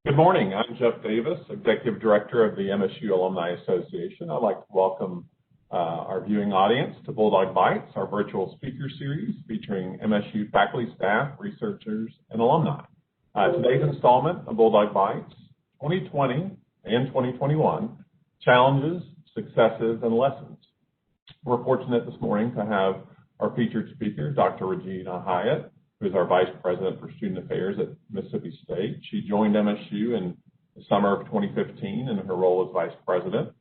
Good morning. I'm Jeff Davis, Executive Director of the MSU Alumni Association. I'd like to welcome our viewing audience to Bulldog Bites, our virtual speaker series featuring MSU faculty, staff, researchers, and alumni. Today's installment of Bulldog Bites, 2020 and 2021, Challenges, Successes, and Lessons. We're fortunate this morning to have our featured speaker, Dr. Regina Hyatt, who is our Vice President for Student Affairs at Mississippi State. She joined MSU in the summer of 2015 in her role as Vice President.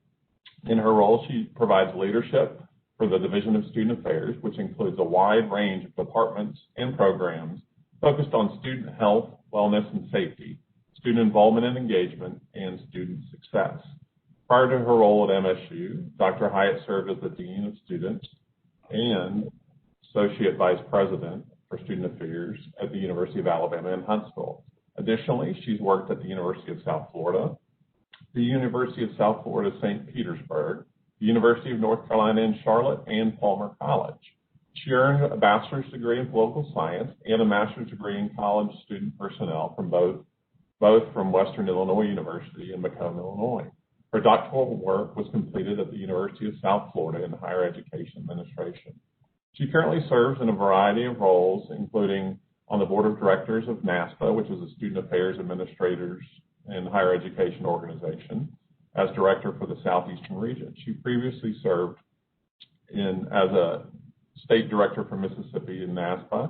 In her role, she provides leadership for the Division of Student Affairs, which includes a wide range of departments and programs focused on student health, wellness, and safety, student involvement and engagement, and student success. Prior to her role at MSU, Dr. Hyatt served as the Dean of Students and Associate Vice President for Student Affairs at the University of Alabama in Huntsville. Additionally, she's worked at the University of South Florida, the University of South Florida St. Petersburg, the University of North Carolina in Charlotte, and Palmer College. She earned a bachelor's degree in political science and a master's degree in college student personnel from both from Western Illinois University in Macomb, Illinois. Her doctoral work was completed at the University of South Florida in higher education administration. She currently serves in a variety of roles, including on the board of directors of NASPA, which is a Student Affairs Administrators and Higher Education Organization, as director for the Southeastern region. She previously served as a state director for Mississippi in NASPA,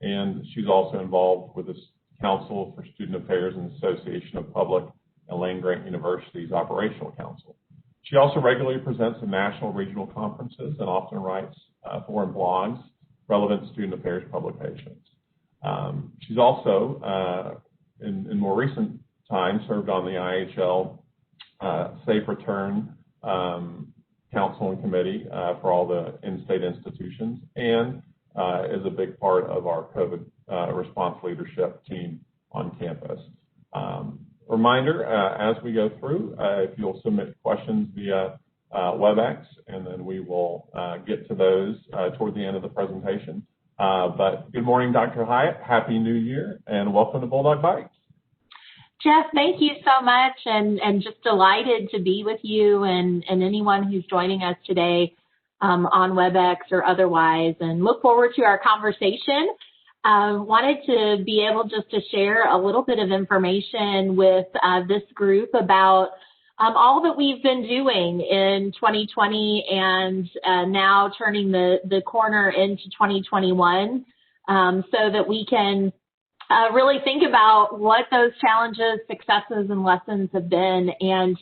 and she's also involved with the Council for Student Affairs and Association of Public and Land-Grant Universities Operational Council. She also regularly presents at national regional conferences and often writes foreign blogs, relevant student affairs publications. She's also, in more recent times, served on the IHL Safe Return Council and Committee for all the in-state institutions, and is a big part of our COVID response leadership team on campus. Reminder, as we go through, if you'll submit questions via WebEx, and then we will get to those toward the end of the presentation. But good morning, Dr. Hyatt. Happy New Year, and welcome to Bulldog Bites. Jeff, thank you so much, and just delighted to be with you and anyone who's joining us today on WebEx or otherwise, and look forward to our conversation. Wanted to be able just to share a little bit of information with this group about all that we've been doing in 2020 and now turning the corner into 2021 so that we can really think about what those challenges, successes, and lessons have been, and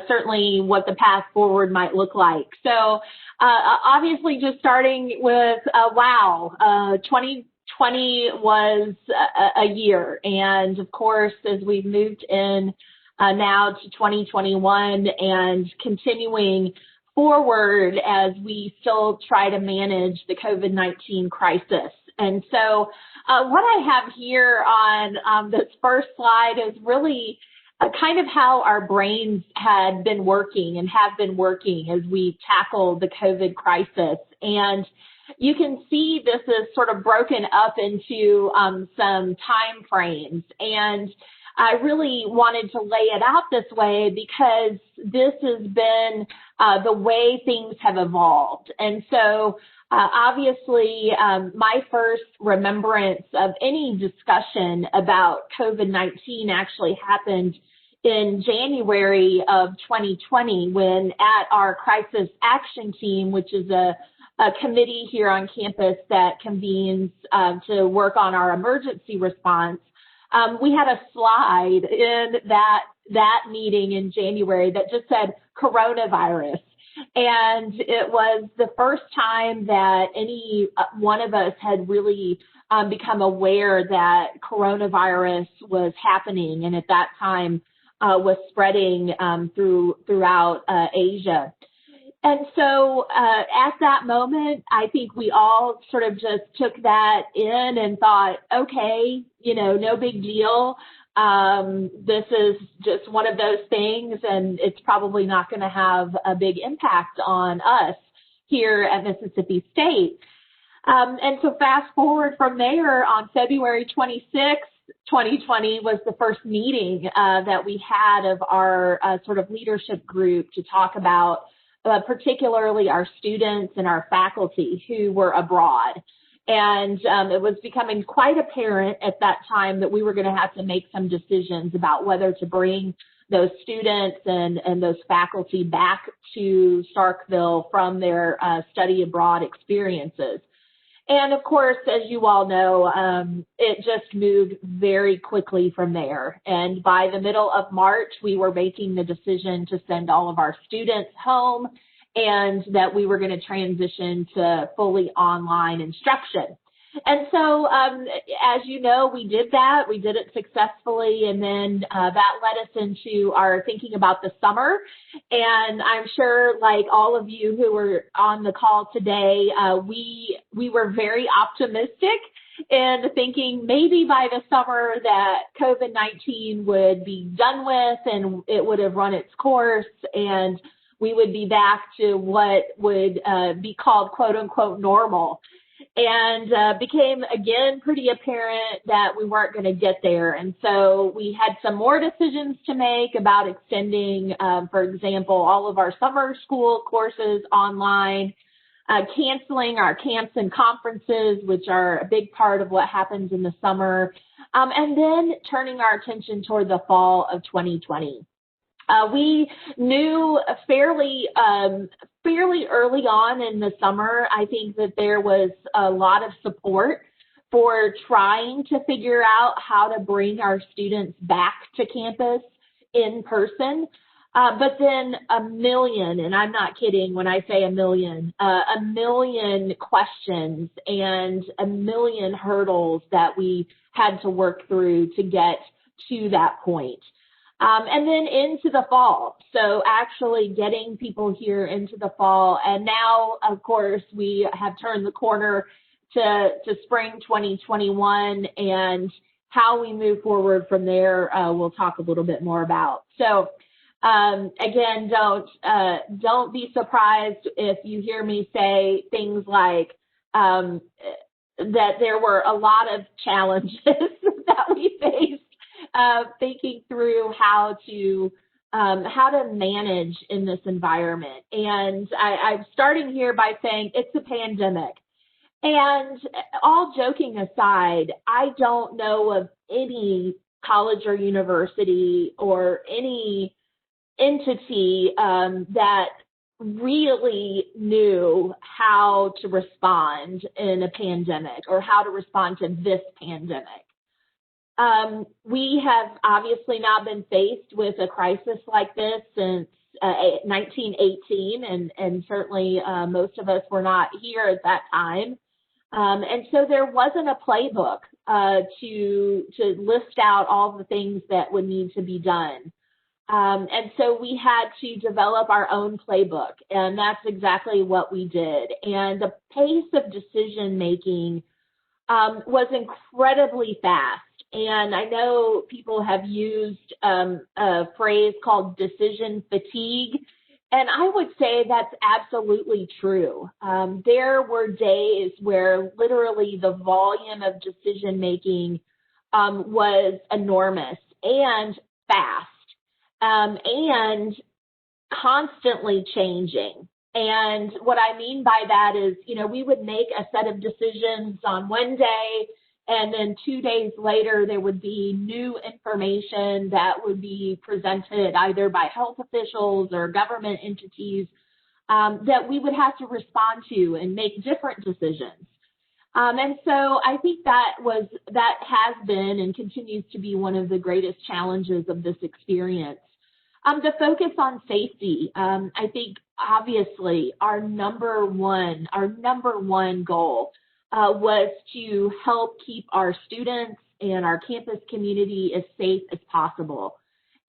certainly what the path forward might look like. So obviously just starting with, 2020 was a year. And of course, as we've moved in now to 2021 and continuing forward as we still try to manage the COVID-19 crisis. And so what I have here on this first slide is really kind of how our brains had been working and have been working as we tackle the COVID crisis. And you can see this is sort of broken up into some time frames. And I really wanted to lay it out this way because this has been the way things have evolved. And so obviously, my first remembrance of any discussion about COVID-19 actually happened in January of 2020 when at our crisis action team, which is a committee here on campus that convenes to work on our emergency response, we had a slide in that meeting in January that just said coronavirus. And it was the first time that any one of us had really become aware that coronavirus was happening, and at that time was spreading throughout Asia. And so at that moment, I think we all sort of just took that in and thought, okay, no big deal. This is just one of those things, and it's probably not going to have a big impact on us here at Mississippi State. And so fast forward from there, on February 26th, 2020 was the first meeting that we had of our sort of leadership group to talk about particularly our students and our faculty who were abroad. And it was becoming quite apparent at that time that we were going to have to make some decisions about whether to bring those students and those faculty back to Starkville from their study abroad experiences. And of course, as you all know, it just moved very quickly from there. And by the middle of March, we were making the decision to send all of our students home and that we were going to transition to fully online instruction. And so, as you know, we did that. We did it successfully, and then that led us into our thinking about the summer. And I'm sure, like all of you who were on the call today, we were very optimistic in thinking maybe by the summer that COVID-19 would be done with and it would have run its course, and we would be back to what would be called quote unquote normal. And became, again, pretty apparent that we weren't going to get there. And so we had some more decisions to make about extending, for example, all of our summer school courses online, canceling our camps and conferences, which are a big part of what happens in the summer, and then turning our attention toward the fall of 2020. We knew fairly early on in the summer, I think, that there was a lot of support for trying to figure out how to bring our students back to campus in person. But then a million, and I'm not kidding when I say a million questions and a million hurdles that we had to work through to get to that point. And then into the fall. So actually getting people here into the fall. And now, of course, we have turned the corner to spring 2021, and how we move forward from there, we'll talk a little bit more about. So again, don't be surprised if you hear me say things like that there were a lot of challenges that we faced. Thinking through how to manage in this environment. And I'm starting here by saying it's a pandemic. And all joking aside, I don't know of any college or university or any entity that really knew how to respond in a pandemic or how to respond to this pandemic. We have obviously not been faced with a crisis like this since 1918, and certainly most of us were not here at that time. And so there wasn't a playbook to list out all the things that would need to be done. And so we had to develop our own playbook, and that's exactly what we did. And the pace of decision making was incredibly fast. And I know people have used a phrase called decision fatigue, and I would say that's absolutely true. There were days where literally the volume of decision making was enormous and fast and constantly changing. And what I mean by that is, we would make a set of decisions on one day, and then 2 days later, there would be new information that would be presented either by health officials or government entities that we would have to respond to and make different decisions. And so I think that has been and continues to be one of the greatest challenges of this experience. The focus on safety, I think obviously our number one goal was to help keep our students and our campus community as safe as possible.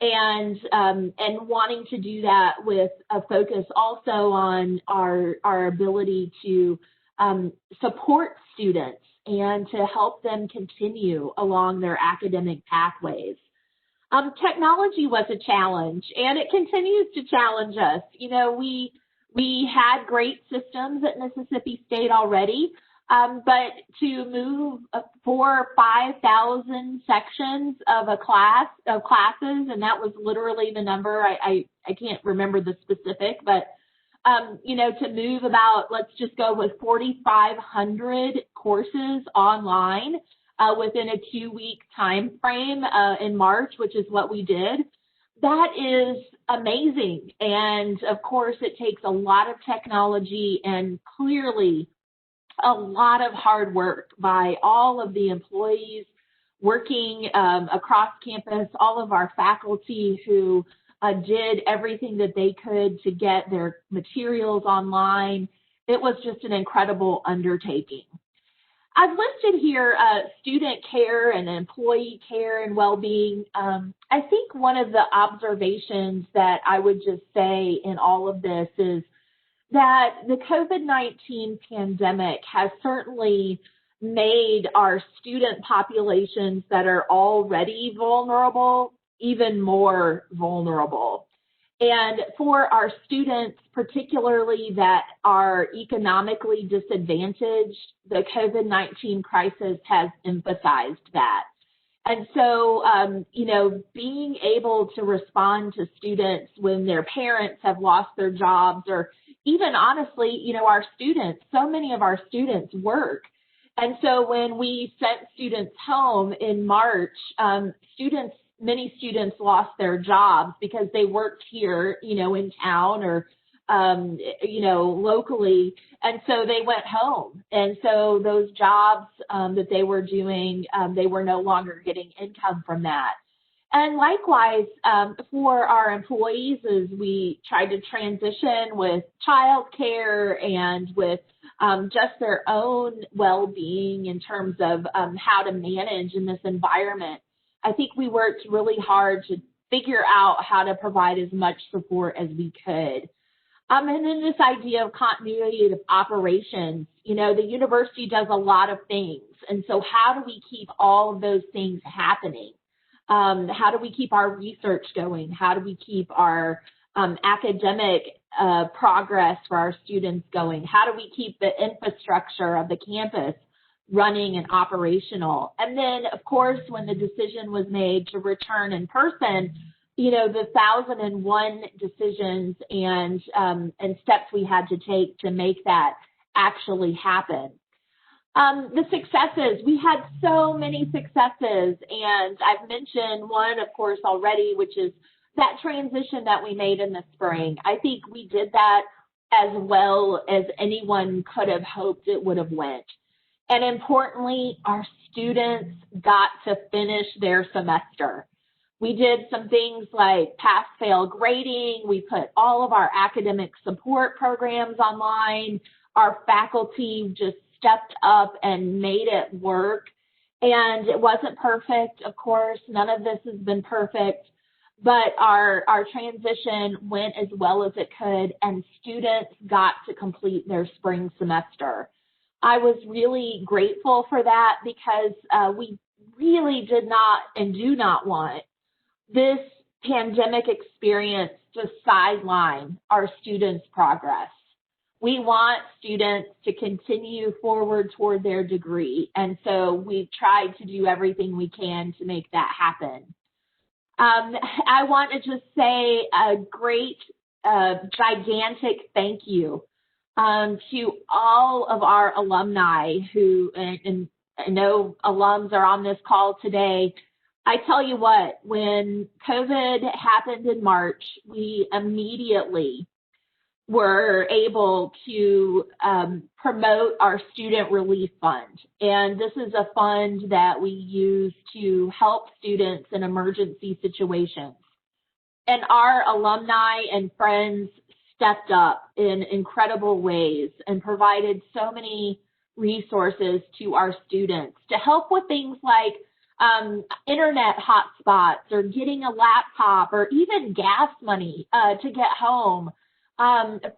And wanting to do that with a focus also on our ability to support students and to help them continue along their academic pathways. Technology was a challenge, and it continues to challenge us. We had great systems at Mississippi State already, But to move 4,000 or 5,000 sections of a class of classes, and that was literally the number. I can't remember the specific, but to move about, let's just go with 4,500 courses online within a 2-week time frame in March, which is what we did. That is amazing. And of course, it takes a lot of technology and clearly a lot of hard work by all of the employees working across campus, all of our faculty who did everything that they could to get their materials online. It was just an incredible undertaking. I've listed here student care and employee care and well-being. I think one of the observations that I would just say in all of this is that the COVID-19 pandemic has certainly made our student populations that are already vulnerable even more vulnerable. And for our students, particularly that are economically disadvantaged, the COVID-19 crisis has emphasized that. And so, being able to respond to students when their parents have lost their jobs, or even honestly, our students, so many of our students work. And so when we sent students home in March, many students lost their jobs because they worked here, in town or, locally. And so they went home. And so those jobs that they were doing, they were no longer getting income from that. And likewise, for our employees, as we tried to transition with childcare and with just their own well-being in terms of how to manage in this environment, I think we worked really hard to figure out how to provide as much support as we could. And then this idea of continuity of operations, the university does a lot of things. And so how do we keep all of those things happening? How do we keep our research going? How do we keep our academic progress for our students going? How do we keep the infrastructure of the campus running and operational? And then, of course, when the decision was made to return in person, the 1,001 decisions and steps we had to take to make that actually happen. The successes, we had so many successes, and I've mentioned one, of course, already, which is that transition that we made in the spring. I think we did that as well as anyone could have hoped it would have went. And importantly, our students got to finish their semester. We did some things like pass-fail grading. We put all of our academic support programs online. Our faculty just stepped up and made it work. And it wasn't perfect, of course. None of this has been perfect. But our transition went as well as it could, and students got to complete their spring semester. I was really grateful for that because we really did not and do not want this pandemic experience to sideline our students' progress. We want students to continue forward toward their degree, and so we've tried to do everything we can to make that happen. I want to just say a great, gigantic thank you to all of our alumni who, and I know alums are on this call today. I tell you what, when COVID happened in March, we immediately were able to promote our Student Relief Fund. And this is a fund that we use to help students in emergency situations. And our alumni and friends stepped up in incredible ways and provided so many resources to our students to help with things like internet hotspots or getting a laptop or even gas money to get home,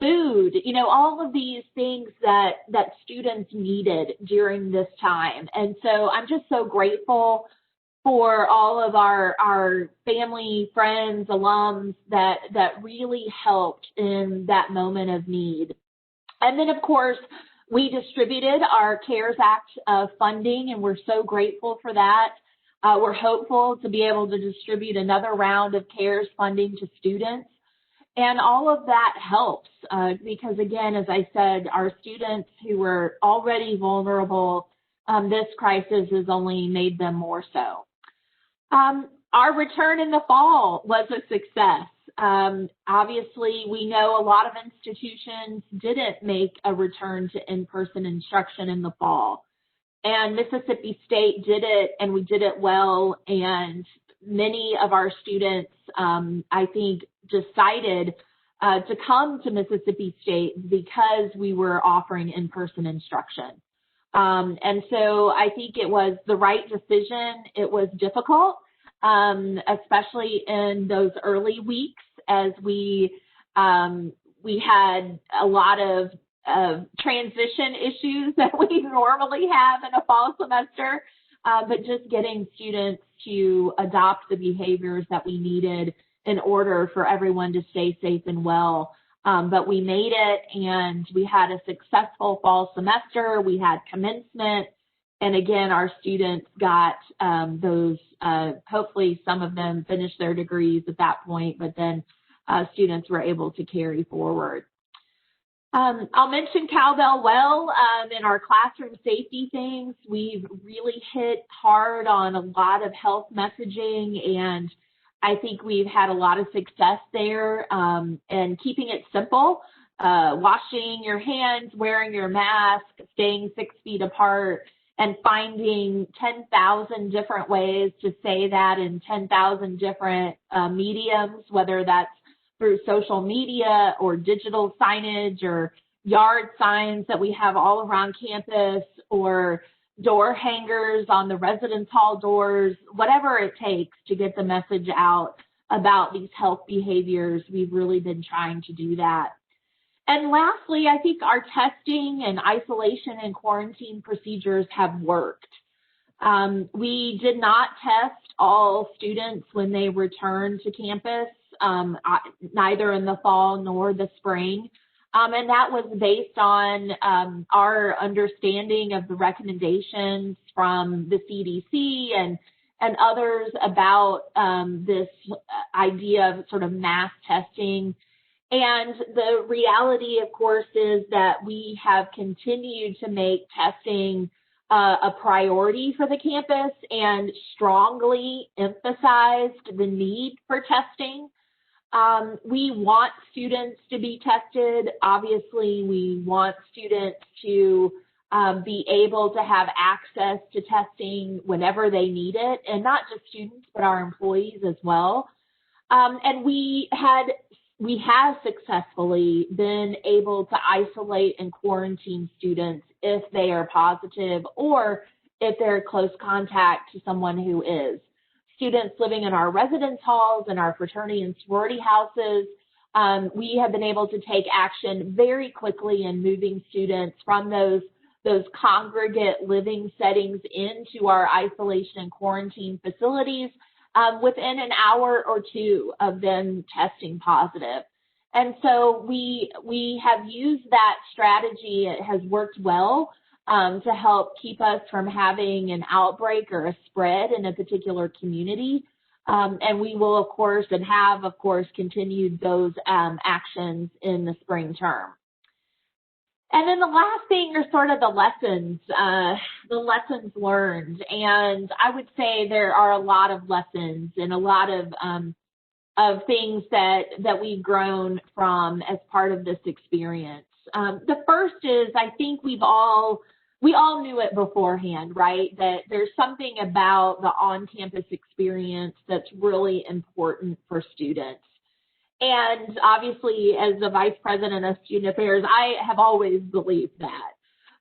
food, all of these things that students needed during this time. And so I'm just so grateful for all of our family, friends, alums that really helped in that moment of need. And then, of course, We distributed our CARES Act funding, and we're so grateful for that. We're hopeful to be able to distribute another round of CARES funding to students. And all of that helps because, again, as I said, our students who were already vulnerable, this crisis has only made them more so. Our return in the fall was a success. Obviously, we know a lot of institutions didn't make a return to in-person instruction in the fall. And Mississippi State did it, and we did it well. And many of our students, I think, decided to come to Mississippi State because we were offering in-person instruction. And so I think it was the right decision. It was difficult, especially in those early weeks as we had a lot of transition issues that we normally have in a fall semester, but just getting students to adopt the behaviors that we needed in order for everyone to stay safe and well. But we made it, and we had a successful fall semester. We had commencement, and again, our students got those, hopefully some of them finished their degrees at that point, but then students were able to carry forward. I'll mention Cowbell Well in our classroom safety things. We've really hit hard on a lot of health messaging, and I think we've had a lot of success there, and keeping it simple, washing your hands, wearing your mask, staying 6 feet apart, and finding 10,000 different ways to say that in 10,000 different mediums, whether that's through social media or digital signage or yard signs that we have all around campus, or door hangers on the residence hall doors, whatever it takes to get the message out about these health behaviors. We've really been trying to do that. And lastly, I think our testing and isolation and quarantine procedures have worked. We did not test all students when they returned to campus, neither in the fall nor the spring. And that was based on our understanding of the recommendations from the CDC and others about this idea of sort of mass testing. And the reality, of course, is that we have continued to make testing a priority for the campus and strongly emphasized the need for testing. We want students to be tested. Obviously, we want students to be able to have access to testing whenever they need it, and not just students, but our employees as well. And we have successfully been able to isolate and quarantine students if they are positive or if they're close contact to someone who is. Students living in our residence halls and our fraternity and sorority houses, we have been able to take action very quickly in moving students from those congregate living settings into our isolation and quarantine facilities within an hour or two of them testing positive. And so we have used that strategy. It has worked well to help keep us from having an outbreak or a spread in a particular community. And we will, of course, and have, of course, continued those actions in the spring term. And then the last thing are sort of the lessons learned. And I would say there are a lot of lessons and a lot of things that we've grown from as part of this experience. The first is, I think we all knew it beforehand, right? That there's something about the on-campus experience that's really important for students. And obviously, as the Vice President of Student Affairs, I have always believed that.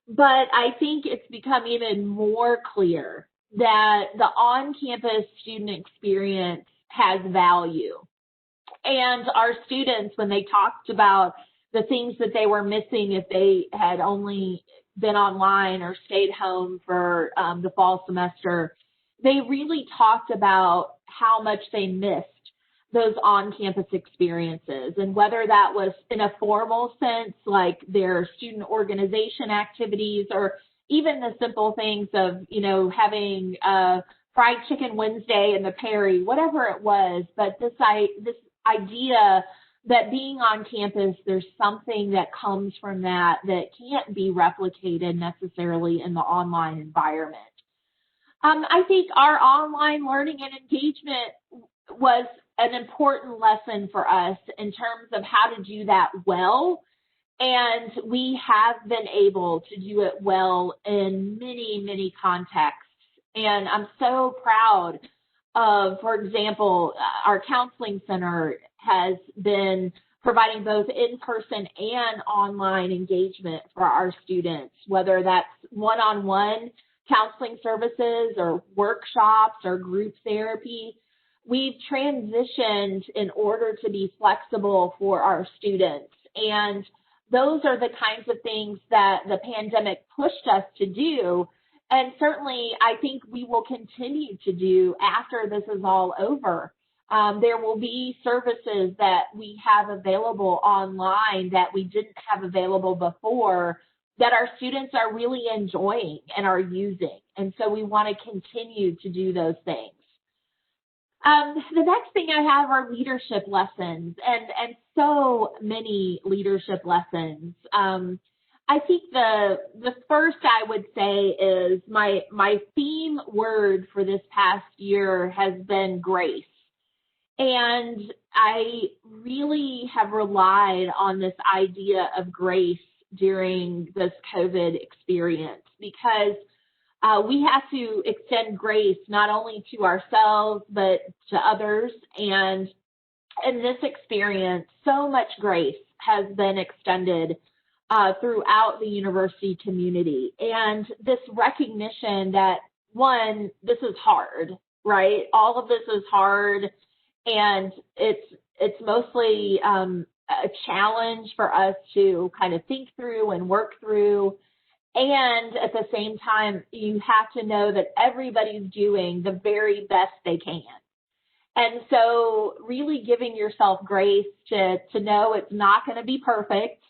But I think it's become even more clear that the on-campus student experience has value. And our students, when they talked about the things that they were missing if they had only been online or stayed home for the fall semester, they really talked about how much they missed those on-campus experiences. And whether that was in a formal sense, like their student organization activities, or even the simple things of, having fried chicken Wednesday in the Perry, whatever it was. But this idea that being on campus, there's something that comes from that can't be replicated necessarily in the online environment. I think our online learning and engagement was an important lesson for us in terms of how to do that well. And we have been able to do it well in many, many contexts. And I'm so proud of, for example, our counseling center has been providing both in-person and online engagement for our students, whether that's one-on-one counseling services or workshops or group therapy. We've transitioned in order to be flexible for our students. And those are the kinds of things that the pandemic pushed us to do. And certainly, I think we will continue to do after this is all over. There will be services that we have available online that we didn't have available before that our students are really enjoying and are using. And so we want to continue to do those things. The next thing I have are leadership lessons, and so many leadership lessons. I think the first I would say is my theme word for this past year has been grace. And I really have relied on this idea of grace during this COVID experience, because we have to extend grace not only to ourselves, but to others. And in this experience, so much grace has been extended throughout the university community. And this recognition that, one, this is hard, right? All of this is hard, and it's mostly a challenge for us to kind of think through and work through. And at the same time, you have to know that everybody's doing the very best they can. And so really giving yourself grace to know it's not going to be perfect,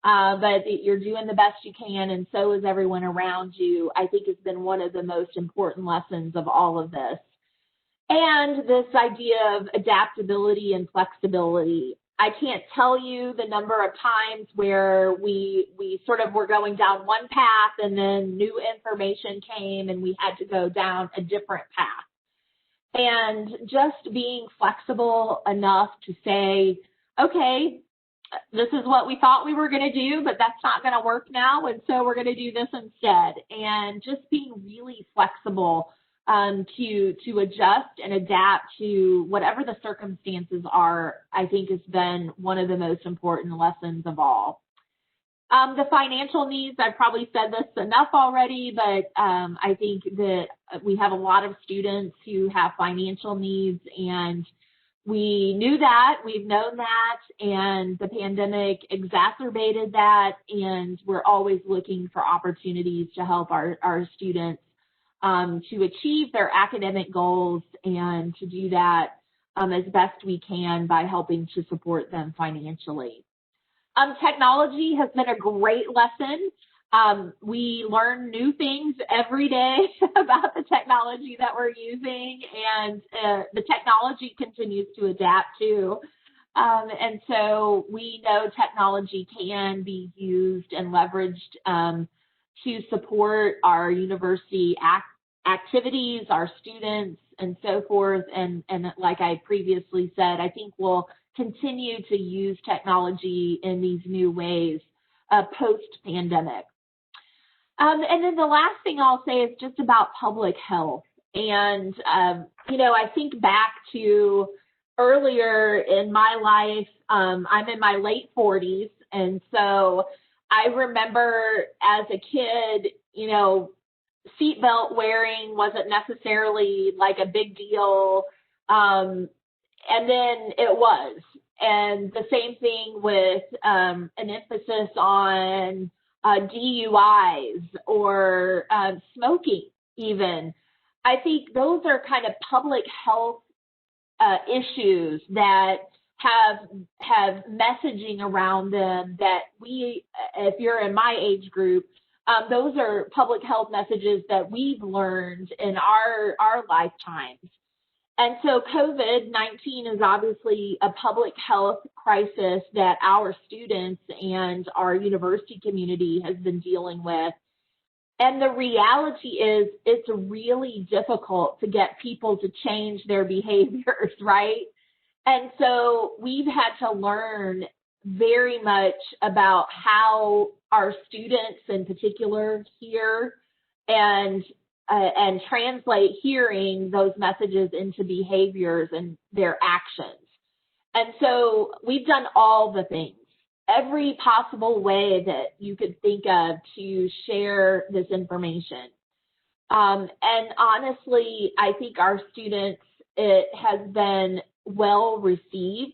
but you're doing the best you can, and so is everyone around you, I think has been one of the most important lessons of all of this. And this idea of adaptability and flexibility. I can't tell you the number of times where we sort of were going down one path and then new information came and we had to go down a different path. And just being flexible enough to say, okay, this is what we thought we were going to do, but that's not going to work now, and so we're going to do this instead. And just being really flexible to adjust and adapt to whatever the circumstances are, I think has been one of the most important lessons of all. The financial needs, I've probably said this enough already, but I think that we have a lot of students who have financial needs, and we knew that, we've known that, and the pandemic exacerbated that, and we're always looking for opportunities to help our students to achieve their academic goals, and to do that as best we can by helping to support them financially. Technology has been a great lesson. We learn new things every day about the technology that we're using, and the technology continues to adapt too. And so we know technology can be used and leveraged to support our university activities, our students, and so forth. And like I previously said, I think we'll continue to use technology in these new ways post-pandemic. And then the last thing I'll say is just about public health. And, I think back to earlier in my life, I'm in my late 40s. And so I remember as a kid, seatbelt wearing wasn't necessarily like a big deal. And then it was. And the same thing with an emphasis on DUIs or smoking even. I think those are kind of public health issues that have messaging around them that if you're in my age group, those are public health messages that we've learned in our lifetimes. And so COVID-19 is obviously a public health crisis that our students and our university community has been dealing with. And the reality is it's really difficult to get people to change their behaviors, right? And so we've had to learn very much about how our students in particular hear and translate hearing those messages into behaviors and their actions. And so we've done all the things, every possible way that you could think of to share this information. And honestly, I think our students, it has been well received.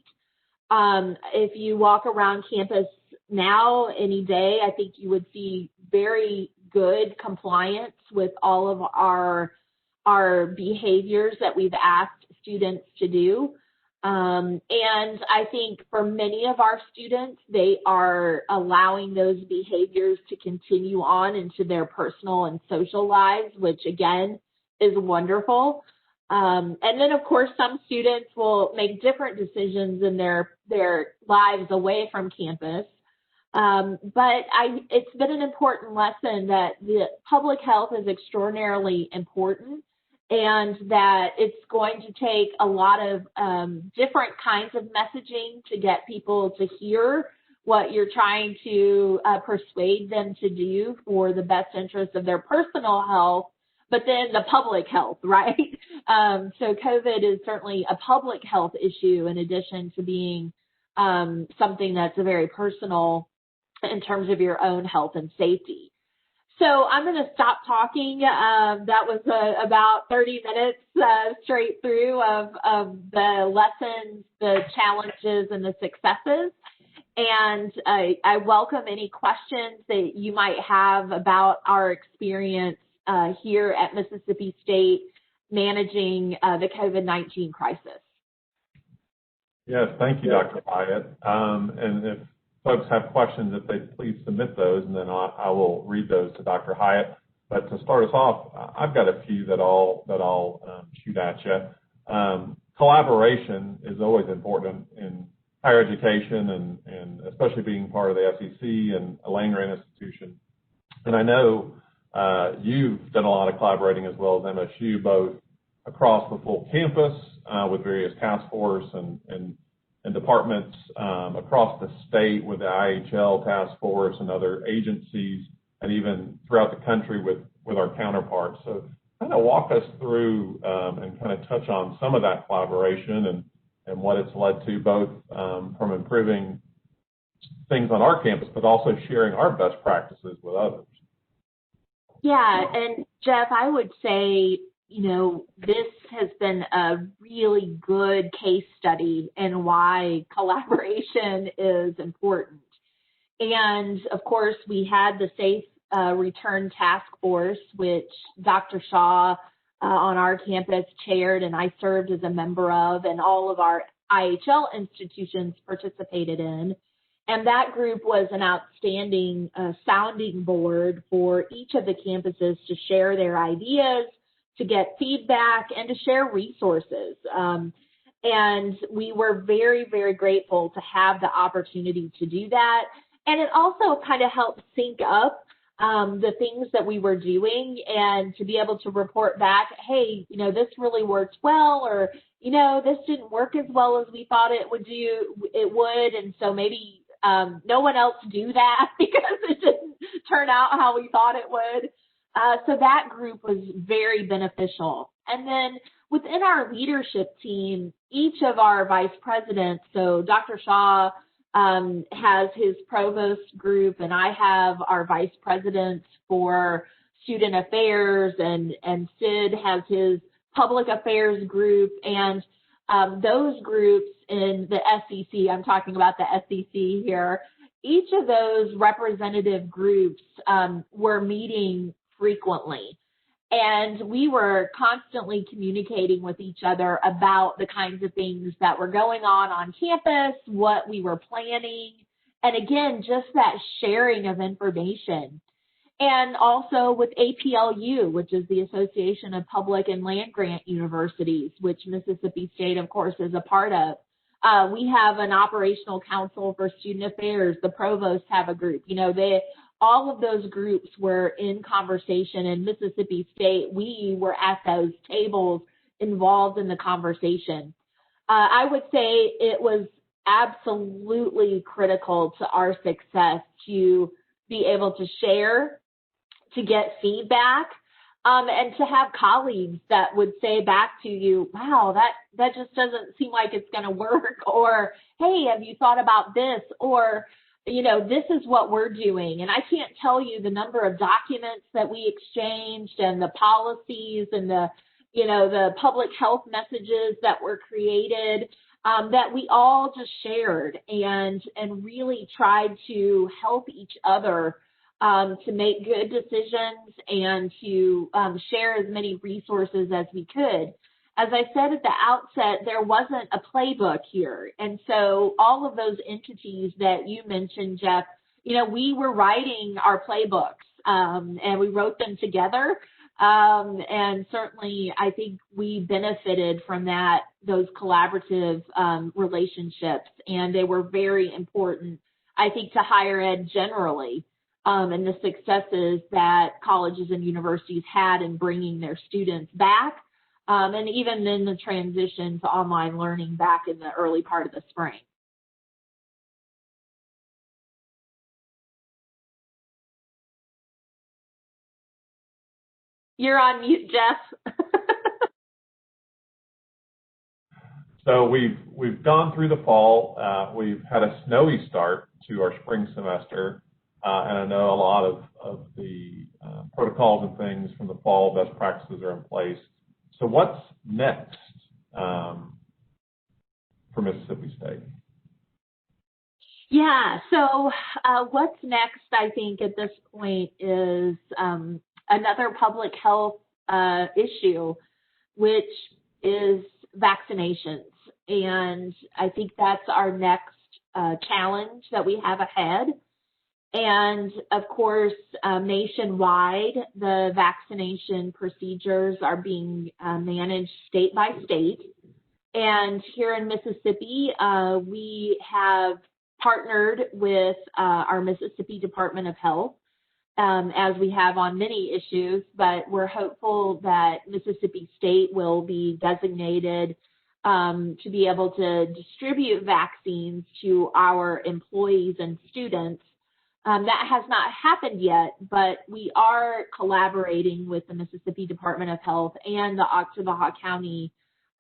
If you walk around campus now any day, I think you would see very good compliance with all of our behaviors that we've asked students to do. And I think for many of our students, they are allowing those behaviors to continue on into their personal and social lives, which again is wonderful. And then, of course, some students will make different decisions in their lives away from campus. But it's been an important lesson that the public health is extraordinarily important and that it's going to take a lot of different kinds of messaging to get people to hear what you're trying to persuade them to do for the best interest of their personal health, but then the public health, right? So COVID is certainly a public health issue in addition to being something that's a very personal in terms of your own health and safety. So I'm going to stop talking. That was about 30 minutes straight through of the lessons, the challenges, and the successes. And I welcome any questions that you might have about our experience here at Mississippi State managing the COVID-19 crisis. Yes, thank you, Dr. Hyatt. And if folks have questions, if they please submit those, and then I will read those to Dr. Hyatt. But to start us off, I've got a few that I'll shoot at you. Collaboration is always important in higher education and especially being part of the SEC and a land-grant institution. And I know you've done a lot of collaborating as well as MSU, both across the full campus with various task force and departments across the state with the IHL task force and other agencies, and even throughout the country with our counterparts. So kind of walk us through and kind of touch on some of that collaboration and what it's led to, both from improving things on our campus, but also sharing our best practices with others. Yeah, and Jeff, I would say, this has been a really good case study in why collaboration is important. And of course, we had the Safe Return Task Force, which Dr. Shaw on our campus chaired and I served as a member of, and all of our IHL institutions participated in. And that group was an outstanding sounding board for each of the campuses to share their ideas, to get feedback, and to share resources. And we were very, very grateful to have the opportunity to do that. And it also kind of helped sync up the things that we were doing and to be able to report back, hey, this really worked well, or, this didn't work as well as we thought it would. And so maybe no one else do that because it didn't turn out how we thought it would. So that group was very beneficial. And then within our leadership team, each of our vice presidents, so Dr. Shaw has his provost group, and I have our vice presidents for student affairs, and Sid has his public affairs group, and those groups in the SEC, I'm talking about the SEC here, each of those representative groups were meeting frequently. And we were constantly communicating with each other about the kinds of things that were going on campus, what we were planning, and again, just that sharing of information. And also with APLU, which is the Association of Public and Land Grant Universities, which Mississippi State, of course, is a part of. We have an operational council for student affairs. The provosts have a group. All of those groups were in conversation. In Mississippi State, we were at those tables involved in the conversation. I would say it was absolutely critical to our success to be able to share, to get feedback, and to have colleagues that would say back to you, wow, that just doesn't seem like it's going to work, or, hey, have you thought about this, or, this is what we're doing. And I can't tell you the number of documents that we exchanged and the policies and the public health messages that were created, that we all just shared and really tried to help each other to make good decisions and to share as many resources as we could. As I said at the outset, there wasn't a playbook here. And so all of those entities that you mentioned, Jeff, we were writing our playbooks and we wrote them together. And certainly I think we benefited from those collaborative relationships, and they were very important, I think, to higher ed generally. And the successes that colleges and universities had in bringing their students back, and even in the transition to online learning back in the early part of the spring. You're on mute, Jeff. So we've gone through the fall. We've had a snowy start to our spring semester. And I know a lot of the protocols and things from the fall best practices are in place. So what's next for Mississippi State? Yeah, so what's next, I think, at this point is another public health issue, which is vaccinations. And I think that's our next challenge that we have ahead. And of course, nationwide, the vaccination procedures are being managed state by state. And here in Mississippi, we have partnered with our Mississippi Department of Health, as we have on many issues, but we're hopeful that Mississippi State will be designated to be able to distribute vaccines to our employees and students. That has not happened yet, but we are collaborating with the Mississippi Department of Health and the Oktibbeha County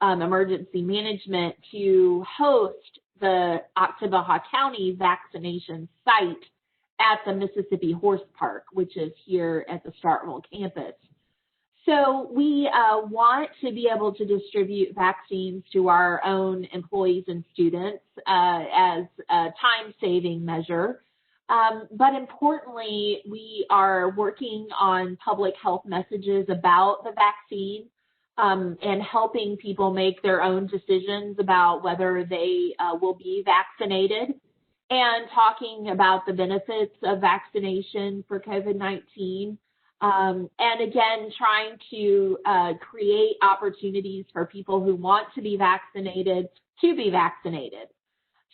Emergency Management to host the Oktibbeha County vaccination site at the Mississippi Horse Park, which is here at the Starkville campus. So we want to be able to distribute vaccines to our own employees and students as a time-saving measure. But importantly, we are working on public health messages about the vaccine and helping people make their own decisions about whether they will be vaccinated, and talking about the benefits of vaccination for COVID-19. And again, trying to create opportunities for people who want to be vaccinated to be vaccinated.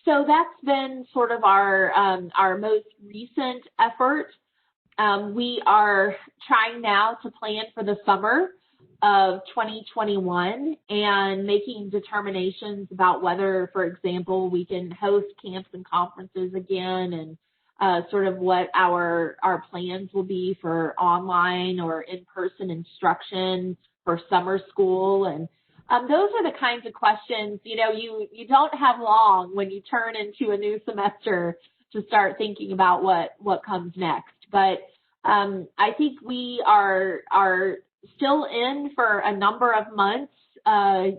So that's been sort of our most recent effort. We are trying now to plan for the summer of 2021 and making determinations about whether, for example, we can host camps and conferences again, and sort of what our plans will be for online or in-person instruction for summer school. And those are the kinds of questions, you don't have long when you turn into a new semester to start thinking about what comes next. But I think we are still in for a number of months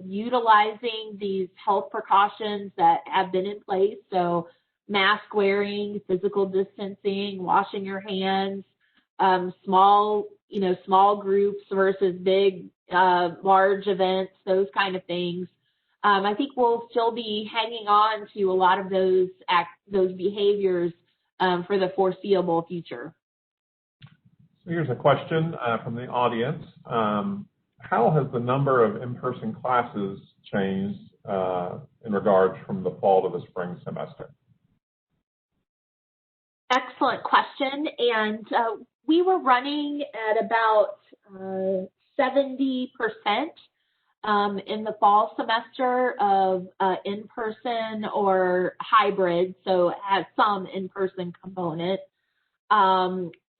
utilizing these health precautions that have been in place. So mask wearing, physical distancing, washing your hands, small, small groups versus big, large events, those kind of things. I think we'll still be hanging on to a lot of those behaviors for the foreseeable future. So here's a question from the audience. How has the number of in-person classes changed in regards from the fall to the spring semester? Excellent question. And we were running at about 70% in the fall semester of in-person or hybrid, so it has some in-person component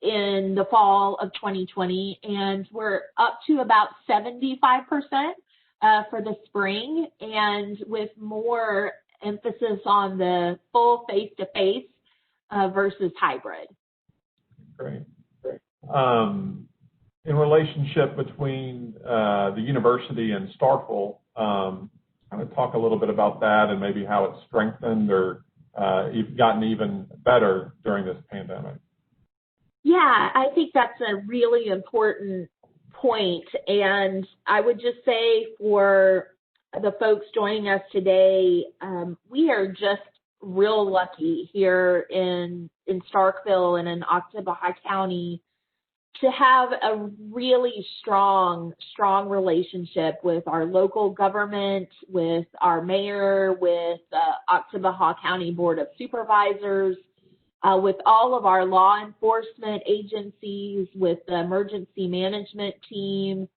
in the fall of 2020, and we're up to about 75% for the spring, and with more emphasis on the full face-to-face versus hybrid. Great. In relationship between the university and Starkville, kind of talk a little bit about that and maybe how it's strengthened or gotten even better during this pandemic. Yeah, I think that's a really important point. And I would just say for the folks joining us today, we are just real lucky here in Starkville and in Oktibbeha County to have a really strong relationship with our local government, with our mayor, with Oktibbeha County Board of Supervisors, with all of our law enforcement agencies, with the emergency management team.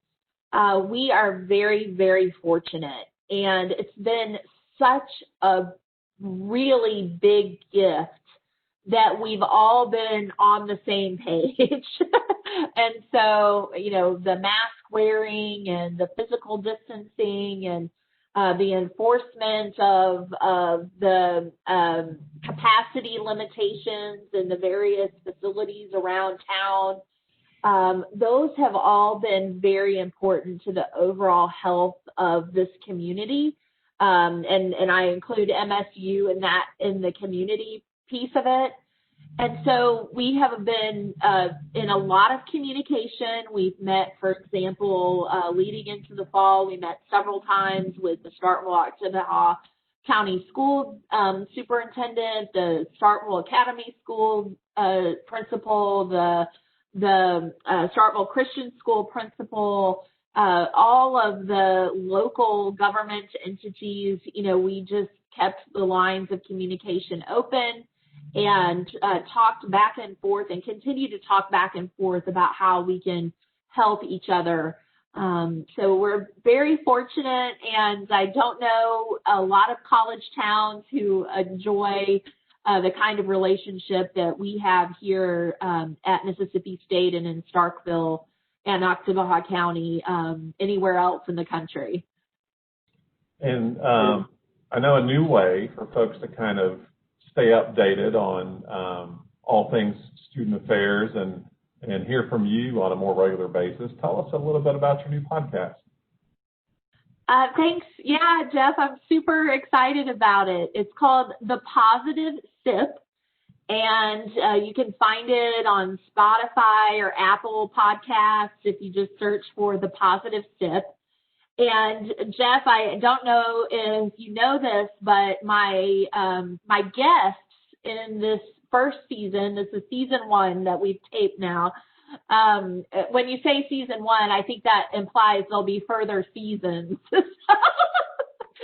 We are very, very fortunate. And it's been such a really big gift that we've all been on the same page. And so, the mask wearing and the physical distancing and the enforcement of the capacity limitations in the various facilities around town, those have all been very important to the overall health of this community. And I include MSU in the community piece of it. And so we have been in a lot of communication. We've met, for example, leading into the fall, we met several times with the Starkville-Oktibbeha County School Superintendent, the Starkville Academy School Principal, the Starkville Christian School Principal, all of the local government entities. We just kept the lines of communication open and talked back and forth and continue to talk back and forth about how we can help each other. So we're very fortunate, and I don't know a lot of college towns who enjoy the kind of relationship that we have here at Mississippi State and in Starkville and Oktibbeha County, anywhere else in the country. And I know a new way for folks to kind of stay updated on all things student affairs and hear from you on a more regular basis. Tell us a little bit about your new podcast. Thanks. Yeah, Jeff, I'm super excited about it. It's called The Positive Sip, and you can find it on Spotify or Apple Podcasts if you just search for The Positive Sip. And Jeff, I don't know if you know this, but my guests in this first season, this is season 1 that we've taped now. When you say season 1, I think that implies there'll be further seasons.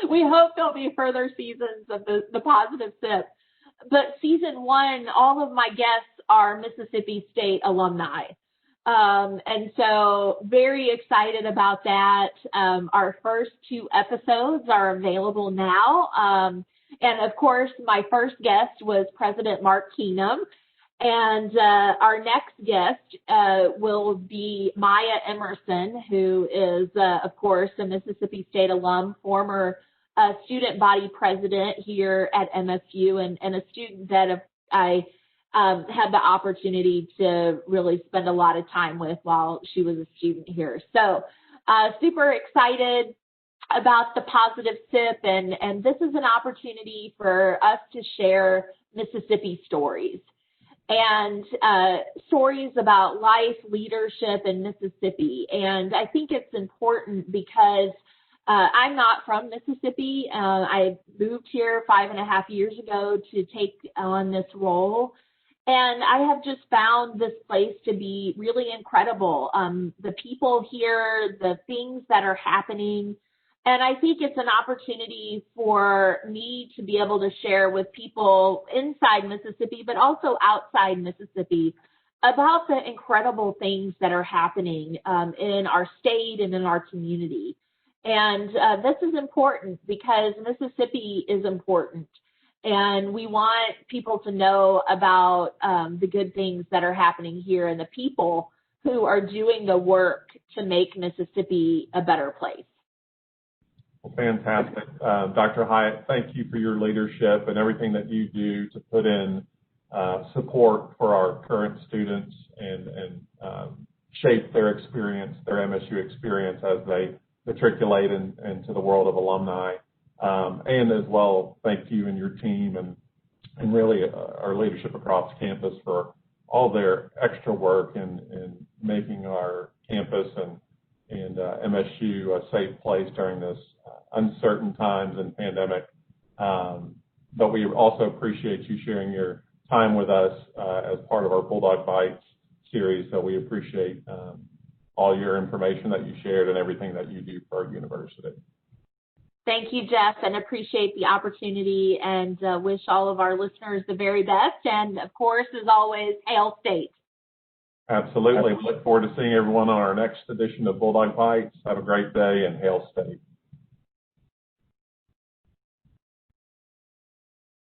We hope there'll be further seasons of the Positive Sip. But season 1, all of my guests are Mississippi State alumni. And so very excited about that. Our first 2 episodes are available now. And of course, my first guest was President Mark Keenum. And our next guest will be Maya Emerson, who is, of course, a Mississippi State alum, former student body president here at MSU, and a student that I had the opportunity to really spend a lot of time with while she was a student here. So super excited about the Positive Sip, and this is an opportunity for us to share Mississippi stories. and stories about life, leadership in Mississippi. And I think it's important because I'm not from Mississippi. I moved here 5.5 years ago to take on this role. And I have just found this place to be really incredible. The people here, the things that are happening. And I think it's an opportunity for me to be able to share with people inside Mississippi, but also outside Mississippi, about the incredible things that are happening in our state and in our community. And this is important because Mississippi is important. And we want people to know about the good things that are happening here and the people who are doing the work to make Mississippi a better place. Well, fantastic. Dr. Hyatt, thank you for your leadership and everything that you do to put in support for our current students and shape their experience, their MSU experience as they matriculate into the world of alumni. And as well, thank you and your team and really our leadership across campus for all their extra work in making our campus and MSU a safe place during this uncertain times and pandemic. But we also appreciate you sharing your time with us as part of our Bulldog Bites series. So we appreciate all your information that you shared and everything that you do for our university. Thank you, Jeff, and appreciate the opportunity and wish all of our listeners the very best. And, of course, as always, Hail State. Absolutely. We look forward to seeing everyone on our next edition of Bulldog Bites. Have a great day and Hail State.